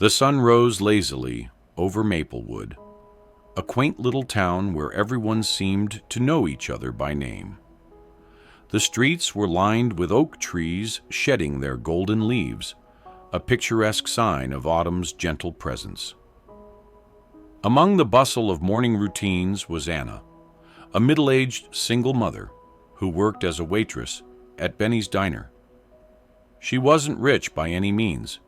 The sun rose lazily over Maplewood, a quaint little town where everyone seemed to know each other by name. The streets were lined with oak trees shedding their golden leaves, a picturesque sign of autumn's gentle presence. Among the bustle of morning routines was Anna, a middle-aged single mother who worked as a waitress at Benny's diner. She wasn't rich by any means,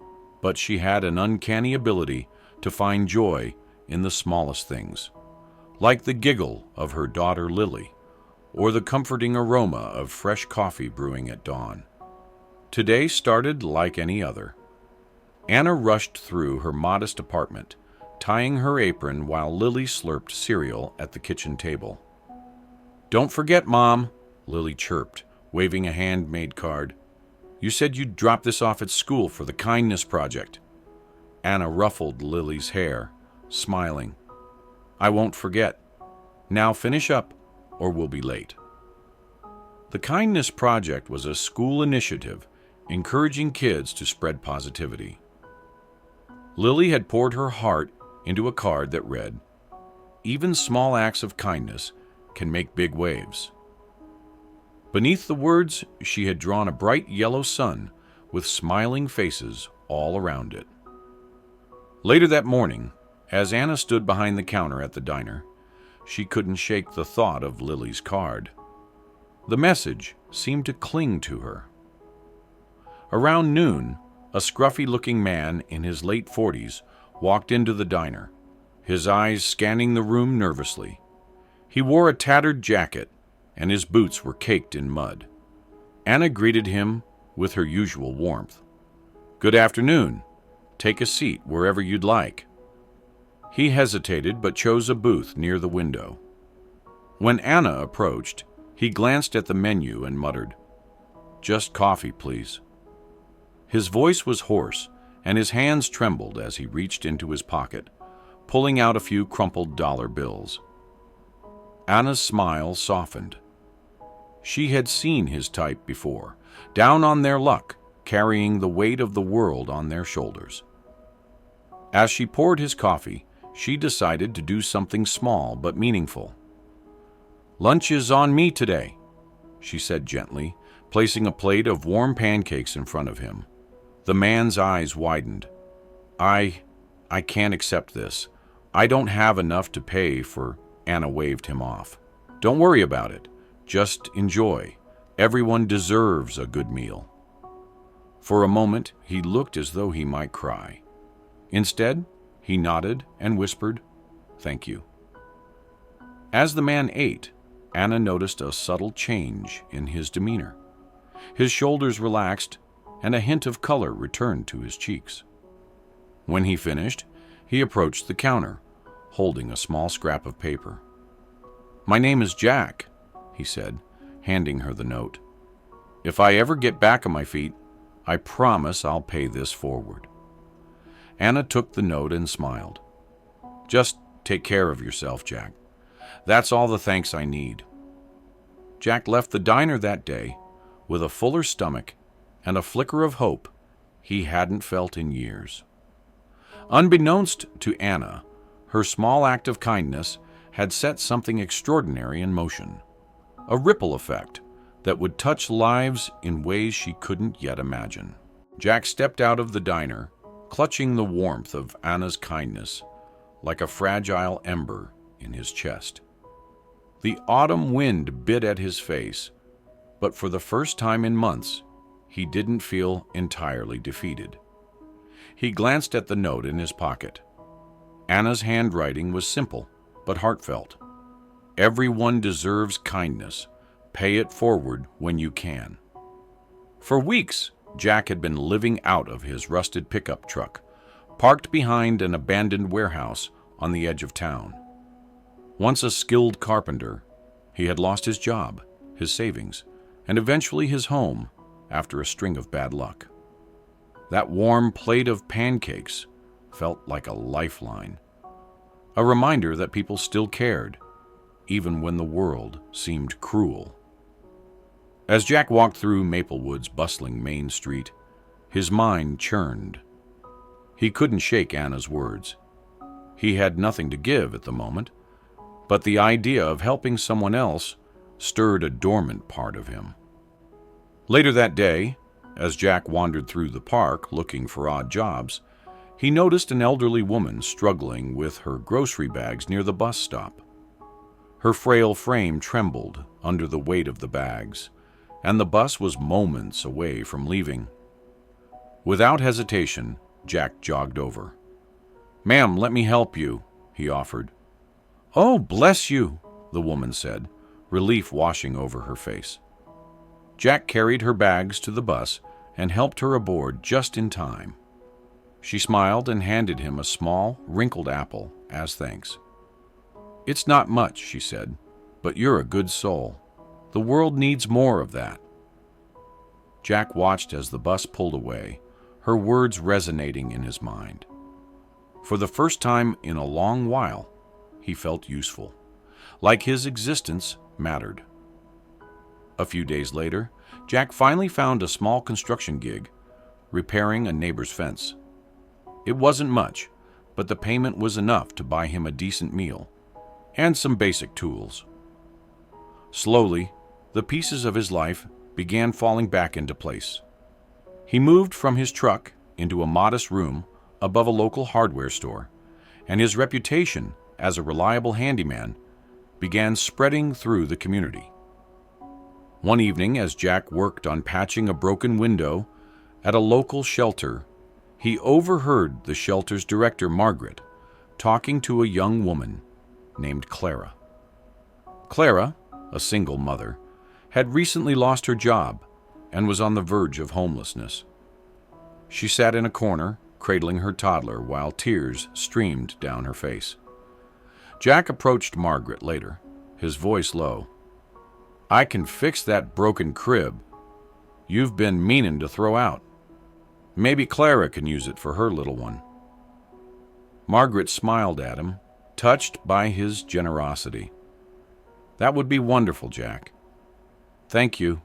but she had an uncanny ability to find joy in the smallest things, like the giggle of her daughter Lily, or the comforting aroma of fresh coffee brewing at dawn. Today started like any other. Anna rushed through her modest apartment, tying her apron while Lily slurped cereal at the kitchen table. "Don't forget, Mom," Lily chirped, waving a handmade card. "You said you'd drop this off at school for the kindness project." Anna ruffled Lily's hair, smiling. "I won't forget. Now finish up, or we'll be late." The Kindness Project was a school initiative encouraging kids to spread positivity. Lily had poured her heart into a card that read, "Even small acts of kindness can make big waves." Beneath the words, she had drawn a bright yellow sun with smiling faces all around it. Later that morning, as Anna stood behind the counter at the diner, she couldn't shake the thought of Lily's card. The message seemed to cling to her. Around noon, a scruffy-looking man in his late 40s walked into the diner, his eyes scanning the room nervously. He wore a tattered jacket, and his boots were caked in mud. Anna greeted him with her usual warmth. "Good afternoon. Take a seat wherever you'd like." He hesitated but chose a booth near the window. When Anna approached, he glanced at the menu and muttered, "Just coffee, please." His voice was hoarse, and his hands trembled as he reached into his pocket, pulling out a few crumpled dollar bills. Anna's smile softened. She had seen his type before, down on their luck, carrying the weight of the world on their shoulders. As she poured his coffee, she decided to do something small but meaningful. "Lunch is on me today," she said gently, placing a plate of warm pancakes in front of him. The man's eyes widened. I can't accept this. I don't have enough to pay for," Anna waved him off. "Don't worry about it. Just enjoy. Everyone deserves a good meal." For a moment, he looked as though he might cry. Instead, he nodded and whispered, "Thank you." As the man ate, Anna noticed a subtle change in his demeanor. His shoulders relaxed, and a hint of color returned to his cheeks. When he finished, he approached the counter, holding a small scrap of paper. "My name is Jack," he said, handing her the note. "If I ever get back on my feet, I promise I'll pay this forward." Anna took the note and smiled. "Just take care of yourself, Jack. That's all the thanks I need." Jack left the diner that day with a fuller stomach and a flicker of hope he hadn't felt in years. Unbeknownst to Anna, her small act of kindness had set something extraordinary in motion, a ripple effect that would touch lives in ways she couldn't yet imagine. Jack stepped out of the diner, clutching the warmth of Anna's kindness like a fragile ember in his chest. The autumn wind bit at his face, but for the first time in months, he didn't feel entirely defeated. He glanced at the note in his pocket. Anna's handwriting was simple but heartfelt. "Everyone deserves kindness. Pay it forward when you can." For weeks, Jack had been living out of his rusted pickup truck, parked behind an abandoned warehouse on the edge of town. Once a skilled carpenter, he had lost his job, his savings, and eventually his home after a string of bad luck. That warm plate of pancakes felt like a lifeline, a reminder that people still cared, even when the world seemed cruel. As Jack walked through Maplewood's bustling main street, his mind churned. He couldn't shake Anna's words. He had nothing to give at the moment, but the idea of helping someone else stirred a dormant part of him. Later that day, as Jack wandered through the park looking for odd jobs, he noticed an elderly woman struggling with her grocery bags near the bus stop. Her frail frame trembled under the weight of the bags, and the bus was moments away from leaving. Without hesitation, Jack jogged over. "Ma'am, let me help you," he offered. "Oh, bless you," the woman said, relief washing over her face. Jack carried her bags to the bus and helped her aboard just in time. She smiled and handed him a small, wrinkled apple as thanks. "It's not much," she said, "but you're a good soul. The world needs more of that." Jack watched as the bus pulled away, her words resonating in his mind. For the first time in a long while, he felt useful, like his existence mattered. A few days later, Jack finally found a small construction gig, repairing a neighbor's fence. It wasn't much, but the payment was enough to buy him a decent meal and some basic tools. Slowly, the pieces of his life began falling back into place. He moved from his truck into a modest room above a local hardware store, and his reputation as a reliable handyman began spreading through the community. One evening, as Jack worked on patching a broken window at a local shelter, he overheard the shelter's director, Margaret, talking to a young woman named Clara. Clara, a single mother, had recently lost her job and was on the verge of homelessness. She sat in a corner, cradling her toddler while tears streamed down her face. Jack approached Margaret later, his voice low. "I can fix that broken crib you've been meaning to throw out. Maybe Clara can use it for her little one." Margaret smiled at him, touched by his generosity. "That would be wonderful, Jack. Thank you."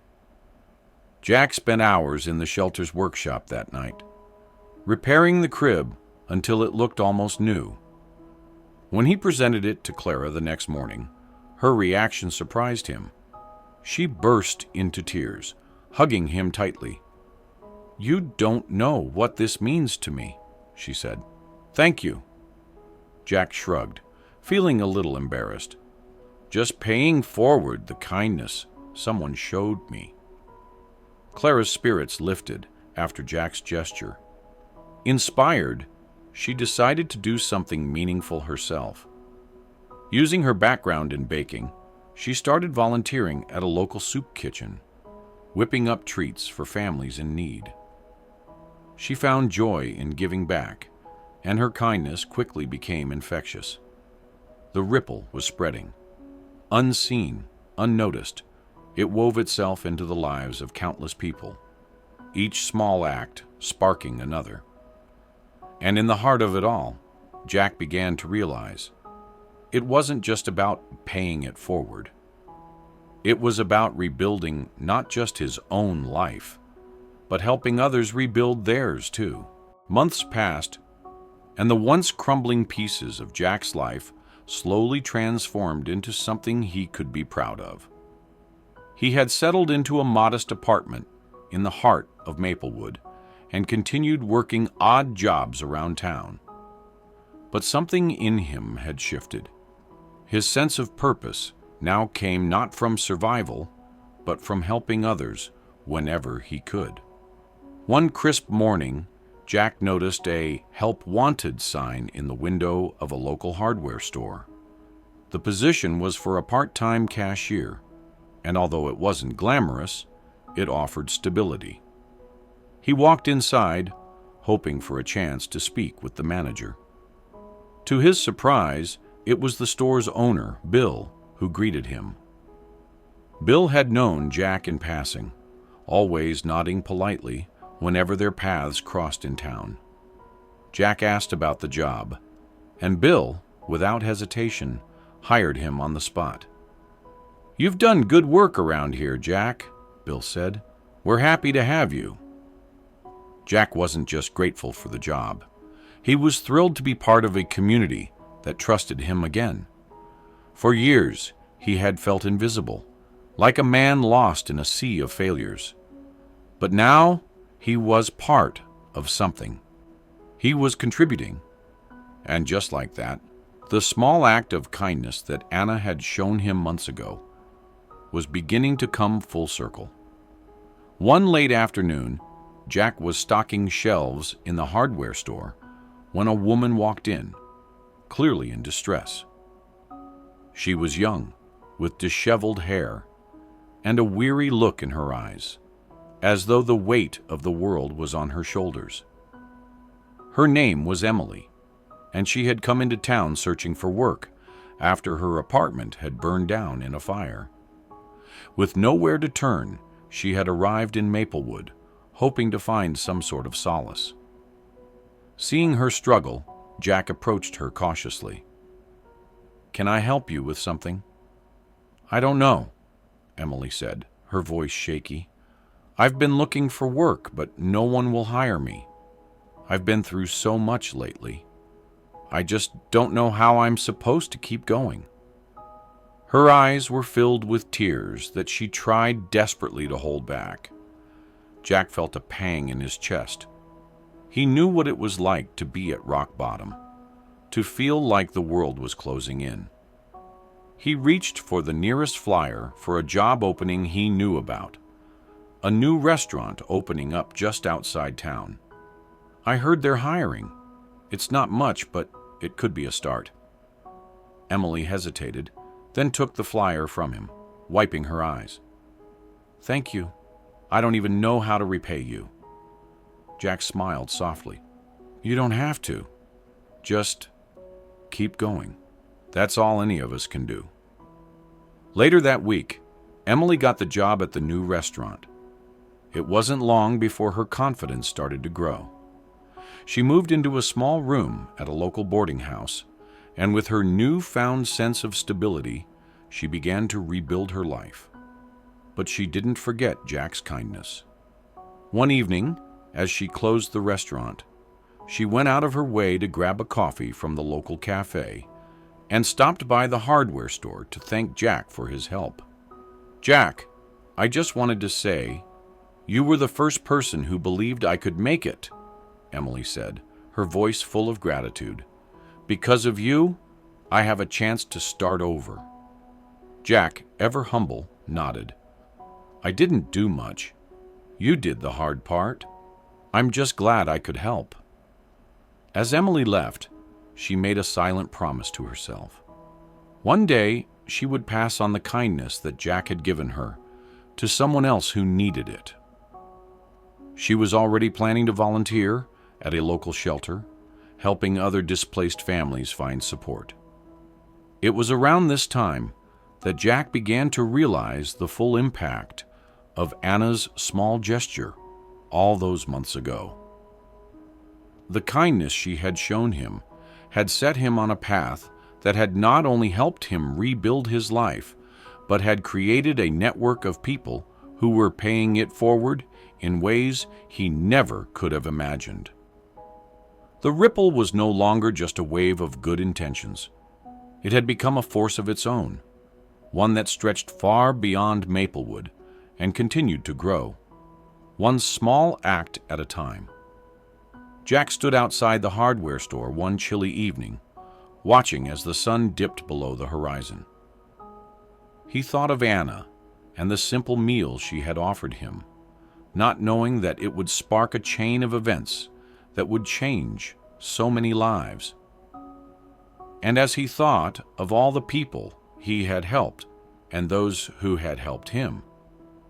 Jack spent hours in the shelter's workshop that night, repairing the crib until it looked almost new. When he presented it to Clara the next morning, her reaction surprised him. She burst into tears, hugging him tightly. "You don't know what this means to me," she said. "Thank you." Jack shrugged, feeling a little embarrassed. "Just paying forward the kindness someone showed me." Clara's spirits lifted after Jack's gesture. Inspired, she decided to do something meaningful herself. Using her background in baking, she started volunteering at a local soup kitchen, whipping up treats for families in need. She found joy in giving back, and her kindness quickly became infectious. The ripple was spreading. Unseen, unnoticed, it wove itself into the lives of countless people, each small act sparking another. And in the heart of it all, Jack began to realize it wasn't just about paying it forward. It was about rebuilding not just his own life, but helping others rebuild theirs too. Months passed, and the once crumbling pieces of Jack's life slowly transformed into something he could be proud of. He had settled into a modest apartment in the heart of Maplewood and continued working odd jobs around town. But something in him had shifted. His sense of purpose now came not from survival, but from helping others whenever he could. One crisp morning, Jack noticed a "Help Wanted" sign in the window of a local hardware store. The position was for a part-time cashier, and although it wasn't glamorous, it offered stability. He walked inside, hoping for a chance to speak with the manager. To his surprise, it was the store's owner, Bill, who greeted him. Bill had known Jack in passing, always nodding politely whenever their paths crossed in town. Jack asked about the job, and Bill, without hesitation, hired him on the spot. "You've done good work around here, Jack," Bill said. "We're happy to have you." Jack wasn't just grateful for the job. He was thrilled to be part of a community that trusted him again. For years, he had felt invisible, like a man lost in a sea of failures. But now, he was part of something. He was contributing. And just like that, the small act of kindness that Anna had shown him months ago was beginning to come full circle. One late afternoon, Jack was stocking shelves in the hardware store when a woman walked in, clearly in distress. She was young, with disheveled hair, and a weary look in her eyes, as though the weight of the world was on her shoulders. Her name was Emily, and she had come into town searching for work after her apartment had burned down in a fire. With nowhere to turn, she had arrived in Maplewood, hoping to find some sort of solace. Seeing her struggle, Jack approached her cautiously. "Can I help you with something?" "I don't know," Emily said, her voice shaky. "I've been looking for work, but no one will hire me. I've been through so much lately. I just don't know how I'm supposed to keep going." Her eyes were filled with tears that she tried desperately to hold back. Jack felt a pang in his chest. He knew what it was like to be at rock bottom, to feel like the world was closing in. He reached for the nearest flyer for a job opening he knew about, a new restaurant opening up just outside town. "I heard they're hiring. It's not much, but it could be a start." Emily hesitated, then took the flyer from him, wiping her eyes. "Thank you. I don't even know how to repay you." Jack smiled softly. "You don't have to. Just keep going. That's all any of us can do." Later that week, Emily got the job at the new restaurant. It wasn't long before her confidence started to grow. She moved into a small room at a local boarding house, and with her newfound sense of stability, she began to rebuild her life. But she didn't forget Jack's kindness. One evening, as she closed the restaurant, she went out of her way to grab a coffee from the local cafe and stopped by the hardware store to thank Jack for his help. "Jack, I just wanted to say, you were the first person who believed I could make it," Emily said, her voice full of gratitude. "Because of you, I have a chance to start over." Jack, ever humble, nodded. "I didn't do much. You did the hard part. I'm just glad I could help." As Emily left, she made a silent promise to herself. One day, she would pass on the kindness that Jack had given her to someone else who needed it. She was already planning to volunteer at a local shelter, helping other displaced families find support. It was around this time that Jack began to realize the full impact of Anna's small gesture all those months ago. The kindness she had shown him had set him on a path that had not only helped him rebuild his life, but had created a network of people who were paying it forward in ways he never could have imagined. The ripple was no longer just a wave of good intentions. It had become a force of its own, one that stretched far beyond Maplewood and continued to grow, one small act at a time. Jack stood outside the hardware store one chilly evening, watching as the sun dipped below the horizon. He thought of Anna and the simple meal she had offered him, not knowing that it would spark a chain of events that would change so many lives. And as he thought of all the people he had helped and those who had helped him,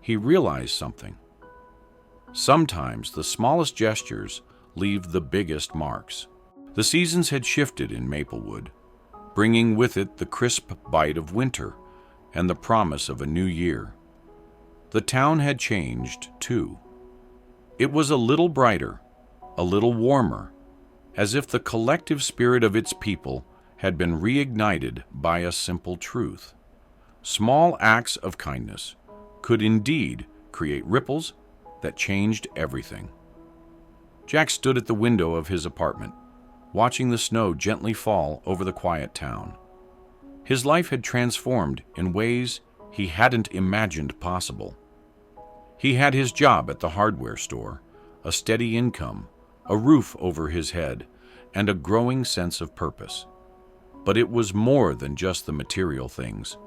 he realized something. Sometimes the smallest gestures leave the biggest marks. The seasons had shifted in Maplewood, bringing with it the crisp bite of winter and the promise of a new year. The town had changed, too. It was a little brighter, a little warmer, as if the collective spirit of its people had been reignited by a simple truth. Small acts of kindness could indeed create ripples that changed everything. Jack stood at the window of his apartment, watching the snow gently fall over the quiet town. His life had transformed in ways he hadn't imagined possible. He had his job at the hardware store, a steady income, a roof over his head, and a growing sense of purpose. But it was more than just the material things.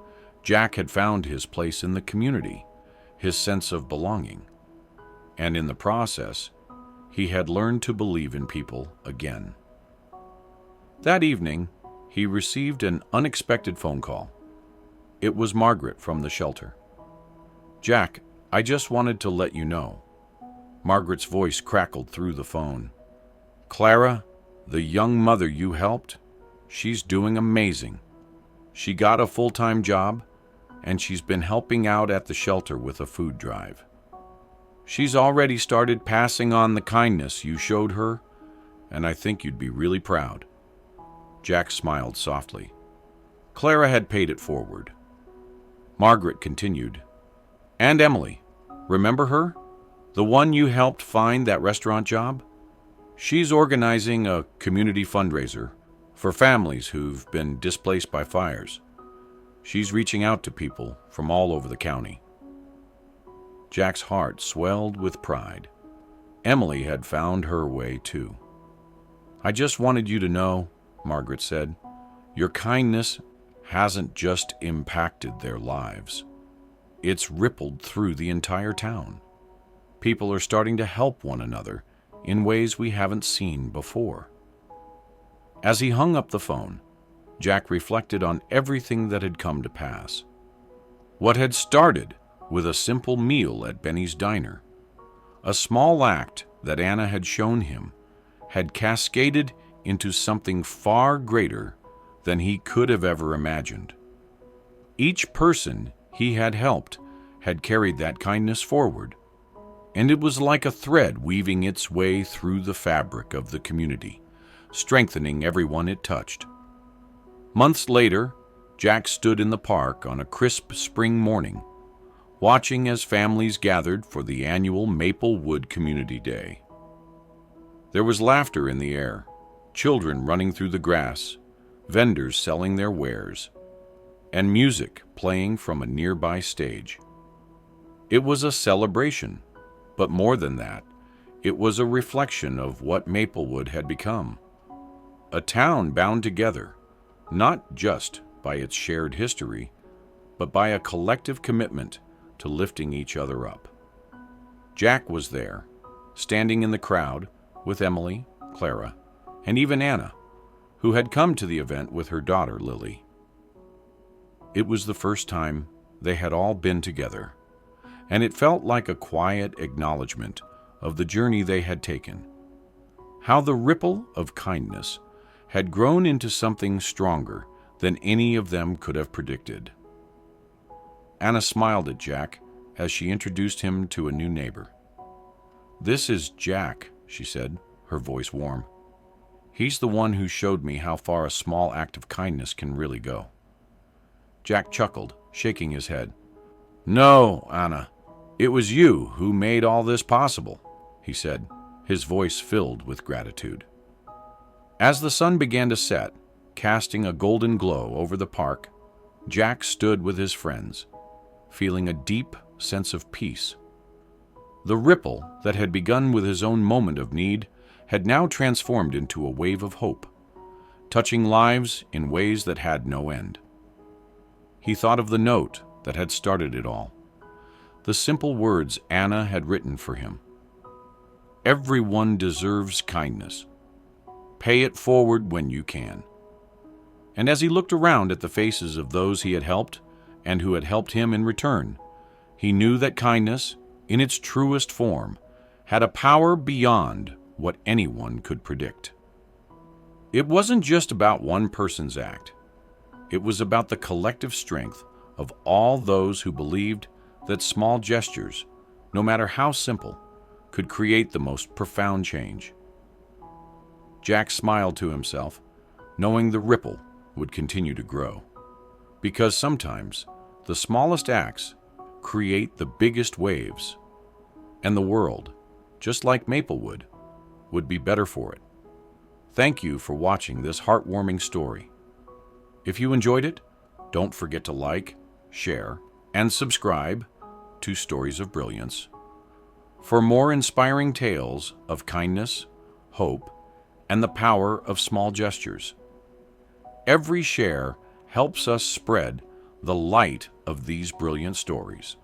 Jack had found his place in the community, his sense of belonging. And in the process, he had learned to believe in people again. That evening, he received an unexpected phone call. It was Margaret from the shelter. "Jack, I just wanted to let you know." Margaret's voice crackled through the phone. "Clara, the young mother you helped, she's doing amazing. She got a full-time job, and she's been helping out at the shelter with a food drive. She's already started passing on the kindness you showed her, and I think you'd be really proud." Jack smiled softly. Clara had paid it forward. Margaret continued, "And Emily, remember her? The one you helped find that restaurant job? She's organizing a community fundraiser for families who've been displaced by fires. She's reaching out to people from all over the county." Jack's heart swelled with pride. Emily had found her way too. "I just wanted you to know," Margaret said, "your kindness hasn't just impacted their lives. It's rippled through the entire town. People are starting to help one another in ways we haven't seen before." As he hung up the phone, Jack reflected on everything that had come to pass. What had started with a simple meal at Benny's diner, a small act that Anna had shown him, had cascaded into something far greater than he could have ever imagined. Each person he had helped had carried that kindness forward, and it was like a thread weaving its way through the fabric of the community, strengthening everyone it touched. Months later, Jack stood in the park on a crisp spring morning, watching as families gathered for the annual Maplewood Community Day. There was laughter in the air, children running through the grass, vendors selling their wares, and music playing from a nearby stage. It was a celebration, but more than that, it was a reflection of what Maplewood had become. A town bound together, not just by its shared history, but by a collective commitment to lifting each other up. Jack was there, standing in the crowd with Emily, Clara, and even Anna, who had come to the event with her daughter, Lily. It was the first time they had all been together, and it felt like a quiet acknowledgement of the journey they had taken, how the ripple of kindness had grown into something stronger than any of them could have predicted. Anna smiled at Jack as she introduced him to a new neighbor. "This is Jack," she said, her voice warm. "He's the one who showed me how far a small act of kindness can really go." Jack chuckled, shaking his head. "No, Anna, it was you who made all this possible," he said, his voice filled with gratitude. As the sun began to set, casting a golden glow over the park, Jack stood with his friends, feeling a deep sense of peace. The ripple that had begun with his own moment of need had now transformed into a wave of hope, touching lives in ways that had no end. He thought of the note that had started it all, the simple words Anna had written for him. "Everyone deserves kindness. Pay it forward when you can." And as he looked around at the faces of those he had helped and who had helped him in return, he knew that kindness, in its truest form, had a power beyond what anyone could predict. It wasn't just about one person's act. It was about the collective strength of all those who believed that small gestures, no matter how simple, could create the most profound change. Jack smiled to himself, knowing the ripple would continue to grow, because sometimes the smallest acts create the biggest waves, and the world, just like Maplewood, would be better for it. Thank you for watching this heartwarming story. If you enjoyed it, don't forget to like, share, and subscribe to Stories of Brilliance for more inspiring tales of kindness, hope, and the power of small gestures. Every share helps us spread the light of these brilliant stories.